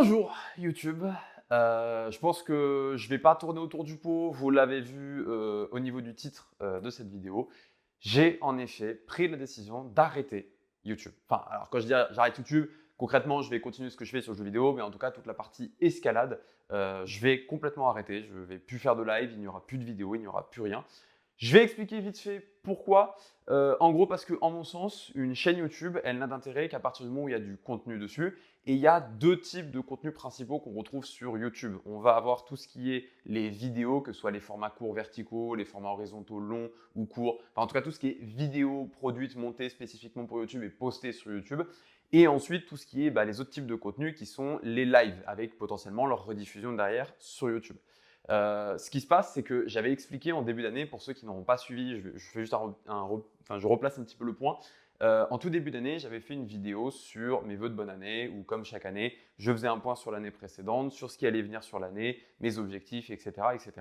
Bonjour YouTube. Je pense que je vais pas tourner autour du pot, vous l'avez vu au niveau du titre de cette vidéo. J'ai en effet pris la décision d'arrêter YouTube. Enfin, alors quand je dis j'arrête YouTube, concrètement, je vais continuer ce que je fais sur le jeu vidéo, mais en tout cas, toute la partie escalade, je vais complètement arrêter. Je ne vais plus faire de live, il n'y aura plus de vidéos, il n'y aura plus rien. Je vais expliquer vite fait pourquoi. En gros, parce que, en mon sens, une chaîne YouTube, elle n'a d'intérêt qu'à partir du moment où il y a du contenu dessus. Et il y a deux types de contenus principaux qu'on retrouve sur YouTube. On va avoir tout ce qui est les vidéos, que ce soit les formats courts verticaux, les formats horizontaux longs ou courts. Enfin, en tout cas, tout ce qui est vidéo produite, montée spécifiquement pour YouTube et postée sur YouTube. Et ensuite, tout ce qui est les autres types de contenus qui sont les lives, avec potentiellement leur rediffusion derrière sur YouTube. Ce qui se passe, c'est que j'avais expliqué en début d'année, pour ceux qui n'auront pas suivi, je fais juste je replace un petit peu le point. En tout début d'année, j'avais fait une vidéo sur mes vœux de bonne année, où comme chaque année, je faisais un point sur l'année précédente, sur ce qui allait venir sur l'année, mes objectifs, etc., etc.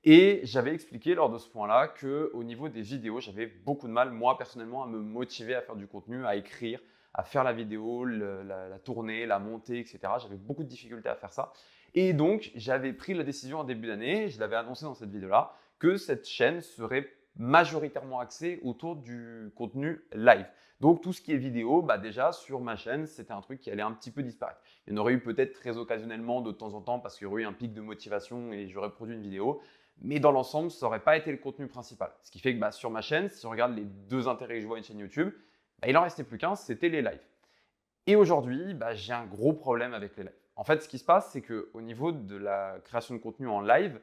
Et j'avais expliqué lors de ce point-là qu'au niveau des vidéos, j'avais beaucoup de mal, moi personnellement, à me motiver à faire du contenu, à écrire, à faire la vidéo, la tourner, la monter, etc. J'avais beaucoup de difficultés à faire ça. Et donc, j'avais pris la décision en début d'année, je l'avais annoncé dans cette vidéo-là, que cette chaîne serait majoritairement axée autour du contenu live. Donc, tout ce qui est vidéo, déjà sur ma chaîne, c'était un truc qui allait un petit peu disparaître. Il y en aurait eu peut-être très occasionnellement de temps en temps parce qu'il y aurait eu un pic de motivation et j'aurais produit une vidéo. Mais dans l'ensemble, ça n'aurait pas été le contenu principal. Ce qui fait que sur ma chaîne, si on regarde les deux intérêts que je vois à une chaîne YouTube, il en restait plus qu'un, c'était les lives. Et aujourd'hui, j'ai un gros problème avec les lives. En fait, ce qui se passe, c'est qu'au niveau de la création de contenu en live,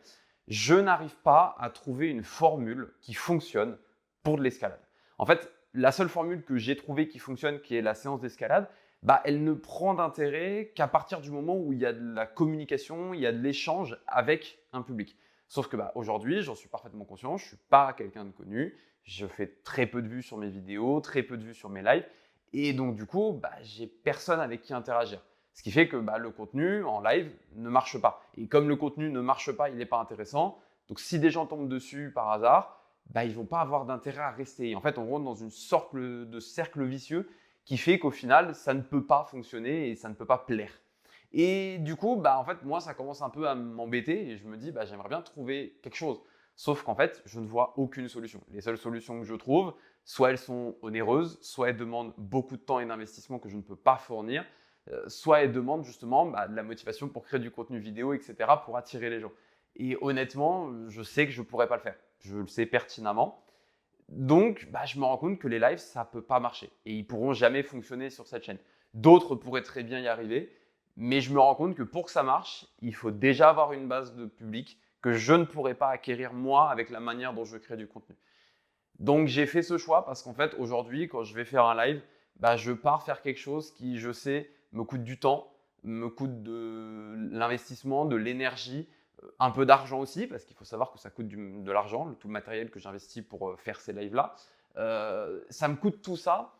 je n'arrive pas à trouver une formule qui fonctionne pour de l'escalade. En fait, la seule formule que j'ai trouvée qui fonctionne, qui est la séance d'escalade, elle ne prend d'intérêt qu'à partir du moment où il y a de la communication, il y a de l'échange avec un public. Sauf que aujourd'hui, j'en suis parfaitement conscient, je ne suis pas quelqu'un de connu, je fais très peu de vues sur mes vidéos, très peu de vues sur mes lives, et donc du coup, j'ai personne avec qui interagir. Ce qui fait que le contenu en live ne marche pas. Et comme le contenu ne marche pas, il n'est pas intéressant. Donc si des gens tombent dessus par hasard, ils ne vont pas avoir d'intérêt à rester. Et en fait, on rentre dans une sorte de cercle vicieux qui fait qu'au final, ça ne peut pas fonctionner et ça ne peut pas plaire. Et du coup, en fait, moi, ça commence un peu à m'embêter et je me dis, j'aimerais bien trouver quelque chose. Sauf qu'en fait, je ne vois aucune solution. Les seules solutions que je trouve, soit elles sont onéreuses, soit elles demandent beaucoup de temps et d'investissement que je ne peux pas fournir, soit elles demandent justement de la motivation pour créer du contenu vidéo, etc., pour attirer les gens. Et honnêtement, je sais que je ne pourrais pas le faire. Je le sais pertinemment. Donc, je me rends compte que les lives, ça ne peut pas marcher. Et ils ne pourront jamais fonctionner sur cette chaîne. D'autres pourraient très bien y arriver. Mais je me rends compte que pour que ça marche, il faut déjà avoir une base de public que je ne pourrais pas acquérir moi avec la manière dont je crée du contenu. Donc j'ai fait ce choix parce qu'en fait aujourd'hui quand je vais faire un live, je pars faire quelque chose qui je sais me coûte du temps, me coûte de l'investissement, de l'énergie, un peu d'argent aussi parce qu'il faut savoir que ça coûte de l'argent, tout le matériel que j'investis pour faire ces lives-là. Ça me coûte tout ça,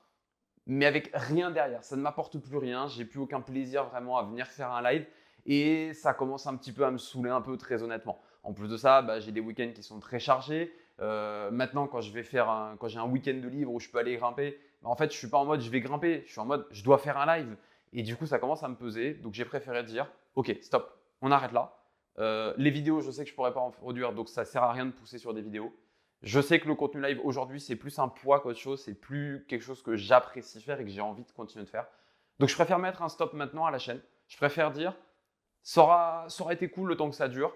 mais avec rien derrière. Ça ne m'apporte plus rien, j'ai plus aucun plaisir vraiment à venir faire un live et ça commence un petit peu à me saouler un peu très honnêtement. En plus de ça, j'ai des week-ends qui sont très chargés. Maintenant, quand j'ai un week-end de libre où je peux aller grimper, en fait, je suis pas en mode je vais grimper, je suis en mode je dois faire un live. Et du coup, ça commence à me peser. Donc, j'ai préféré dire ok, stop, on arrête là. Les vidéos, je sais que je pourrais pas en produire, donc ça sert à rien de pousser sur des vidéos. Je sais que le contenu live aujourd'hui, c'est plus un poids qu'autre chose, c'est plus quelque chose que j'apprécie faire et que j'ai envie de continuer de faire. Donc je préfère mettre un stop maintenant à la chaîne. Je préfère dire ça aura été cool le temps que ça dure.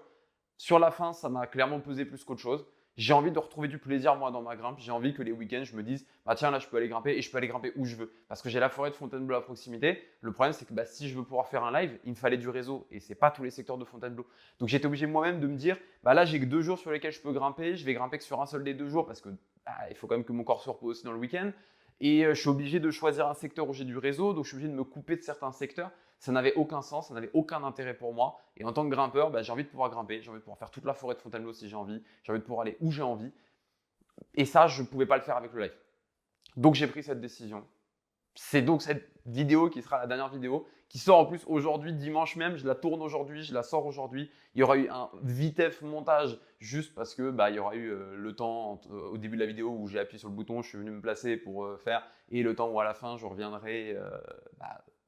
Sur la fin, ça m'a clairement pesé plus qu'autre chose. J'ai envie de retrouver du plaisir moi dans ma grimpe. J'ai envie que les week-ends, je me dise tiens là je peux aller grimper et je peux aller grimper où je veux. Parce que j'ai la forêt de Fontainebleau à proximité. Le problème c'est que si je veux pouvoir faire un live, il me fallait du réseau et c'est pas tous les secteurs de Fontainebleau. Donc j'étais obligé moi-même de me dire là j'ai que 2 jours sur lesquels je peux grimper. Je vais grimper que sur un seul des 2 jours parce que il faut quand même que mon corps se repose aussi dans le week-end. Et je suis obligé de choisir un secteur où j'ai du réseau, donc je suis obligé de me couper de certains secteurs. Ça n'avait aucun sens, ça n'avait aucun intérêt pour moi. Et en tant que grimpeur, j'ai envie de pouvoir grimper, j'ai envie de pouvoir faire toute la forêt de Fontainebleau si j'ai envie de pouvoir aller où j'ai envie. Et ça, je ne pouvais pas le faire avec le live. Donc j'ai pris cette décision. C'est donc cette vidéo qui sera la dernière vidéo, qui sort en plus aujourd'hui, dimanche même. Je la tourne aujourd'hui, je la sors aujourd'hui. Il y aura eu un vitef montage juste parce que il y aura eu le temps au début de la vidéo où j'ai appuyé sur le bouton, je suis venu me placer pour faire, et le temps où à la fin je reviendrai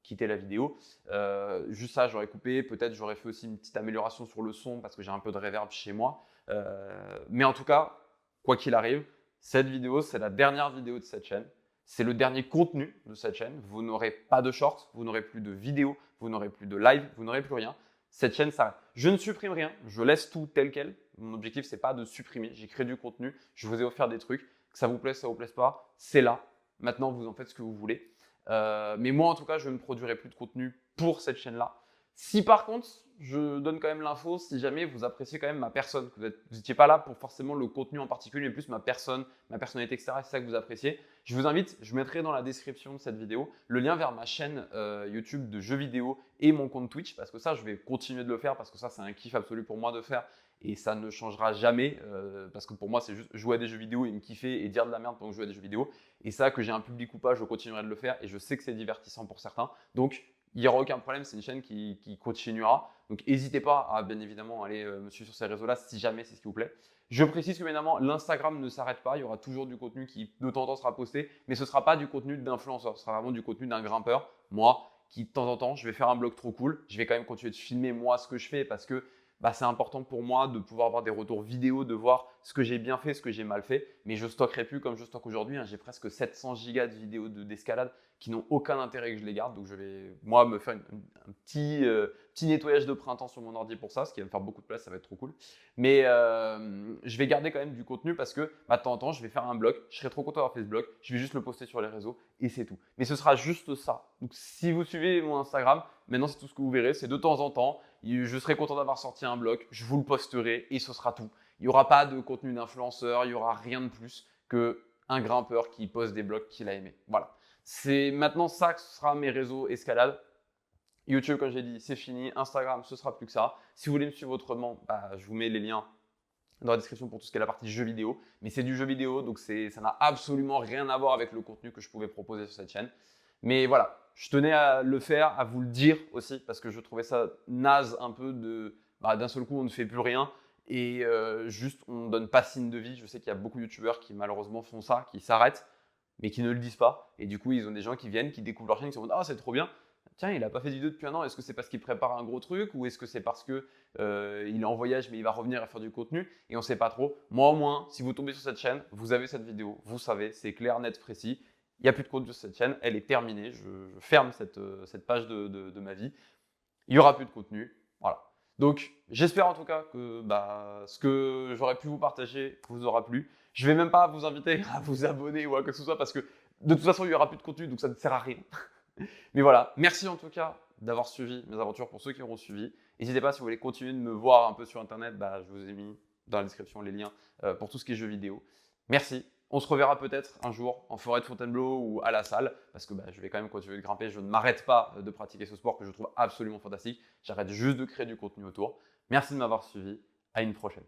quitter la vidéo. Juste ça, j'aurais coupé. Peut-être j'aurais fait aussi une petite amélioration sur le son parce que j'ai un peu de reverb chez moi. Mais en tout cas, quoi qu'il arrive, cette vidéo, c'est la dernière vidéo de cette chaîne. C'est le dernier contenu de cette chaîne. Vous n'aurez pas de shorts, vous n'aurez plus de vidéos, vous n'aurez plus de live, vous n'aurez plus rien. Cette chaîne s'arrête. Je ne supprime rien, je laisse tout tel quel. Mon objectif, c'est pas de supprimer. J'ai créé du contenu, je vous ai offert des trucs. Que ça vous plaise, ça vous plaise pas, c'est là. Maintenant, vous en faites ce que vous voulez. Mais moi, en tout cas, je ne produirai plus de contenu pour cette chaîne-là. Si par contre, je donne quand même l'info, si jamais vous appréciez quand même ma personne, que vous n'étiez pas là pour forcément le contenu en particulier, mais plus ma personne, ma personnalité, etc., c'est ça que vous appréciez, je vous invite, je mettrai dans la description de cette vidéo le lien vers ma chaîne YouTube de jeux vidéo et mon compte Twitch, parce que ça, je vais continuer de le faire, parce que ça, c'est un kiff absolu pour moi de faire, et ça ne changera jamais, parce que pour moi, c'est juste jouer à des jeux vidéo et me kiffer et dire de la merde pendant que je joue à des jeux vidéo, et ça, que j'ai un public ou pas, je continuerai de le faire, et je sais que c'est divertissant pour certains, donc il n'y aura aucun problème, c'est une chaîne qui continuera. Donc n'hésitez pas à bien évidemment aller me suivre sur ces réseaux-là si jamais c'est ce qui vous plaît. Je précise que bien évidemment, l'Instagram ne s'arrête pas, il y aura toujours du contenu qui de temps en temps sera posté, mais ce ne sera pas du contenu d'influenceur, ce sera vraiment du contenu d'un grimpeur, moi, qui de temps en temps, je vais faire un blog trop cool, je vais quand même continuer de filmer moi ce que je fais parce que c'est important pour moi de pouvoir avoir des retours vidéo, de voir ce que j'ai bien fait, ce que j'ai mal fait, mais je ne stockerai plus comme je stocke aujourd'hui, j'ai presque 700 gigas de vidéos d'escalade qui n'ont aucun intérêt que je les garde. Donc, je vais, moi, me faire un petit nettoyage de printemps sur mon ordi pour ça, ce qui va me faire beaucoup de place, ça va être trop cool. Mais je vais garder quand même du contenu parce que de temps en temps, je vais faire un blog. Je serai trop content d'avoir fait ce blog. Je vais juste le poster sur les réseaux et c'est tout. Mais ce sera juste ça. Donc, si vous suivez mon Instagram, maintenant, c'est tout ce que vous verrez. C'est de temps en temps, je serai content d'avoir sorti un blog. Je vous le posterai et ce sera tout. Il n'y aura pas de contenu d'influenceur, il n'y aura rien de plus qu'un grimpeur qui poste des blogs qu'il a aimé. Voilà. C'est maintenant ça que ce sera mes réseaux escalade. YouTube, comme j'ai dit, c'est fini. Instagram, ce sera plus que ça. Si vous voulez me suivre autrement, je vous mets les liens dans la description pour tout ce qui est la partie jeux vidéo. Mais c'est du jeu vidéo, donc ça n'a absolument rien à voir avec le contenu que je pouvais proposer sur cette chaîne. Mais voilà, je tenais à le faire, à vous le dire aussi, parce que je trouvais ça naze un peu d'un seul coup, on ne fait plus rien. Et juste, on ne donne pas signe de vie. Je sais qu'il y a beaucoup de youtubeurs qui malheureusement font ça, qui s'arrêtent, mais qui ne le disent pas. Et du coup, ils ont des gens qui viennent, qui découvrent leur chaîne, qui se disent « Ah, c'est trop bien !» Tiens, il n'a pas fait de vidéo depuis un an. Est-ce que c'est parce qu'il prépare un gros truc ou est-ce que c'est parce qu'il est en voyage mais il va revenir et faire du contenu et on ne sait pas trop. Moi au moins, si vous tombez sur cette chaîne, vous avez cette vidéo, vous savez, c'est clair, net, précis. Il n'y a plus de contenu sur cette chaîne, elle est terminée. Je ferme cette page de ma vie. Il n'y aura plus de contenu. Voilà. Donc, j'espère en tout cas que ce que j'aurais pu vous partager vous aura plu. Je ne vais même pas vous inviter à vous abonner ou à quoi que ce soit parce que de toute façon, il n'y aura plus de contenu, donc ça ne sert à rien. Mais voilà, merci en tout cas d'avoir suivi mes aventures pour ceux qui auront suivi. N'hésitez pas si vous voulez continuer de me voir un peu sur Internet, je vous ai mis dans la description les liens pour tout ce qui est jeux vidéo. Merci. On se reverra peut-être un jour en forêt de Fontainebleau ou à la salle, parce que je vais quand même continuer de grimper. Je ne m'arrête pas de pratiquer ce sport que je trouve absolument fantastique. J'arrête juste de créer du contenu autour. Merci de m'avoir suivi. À une prochaine.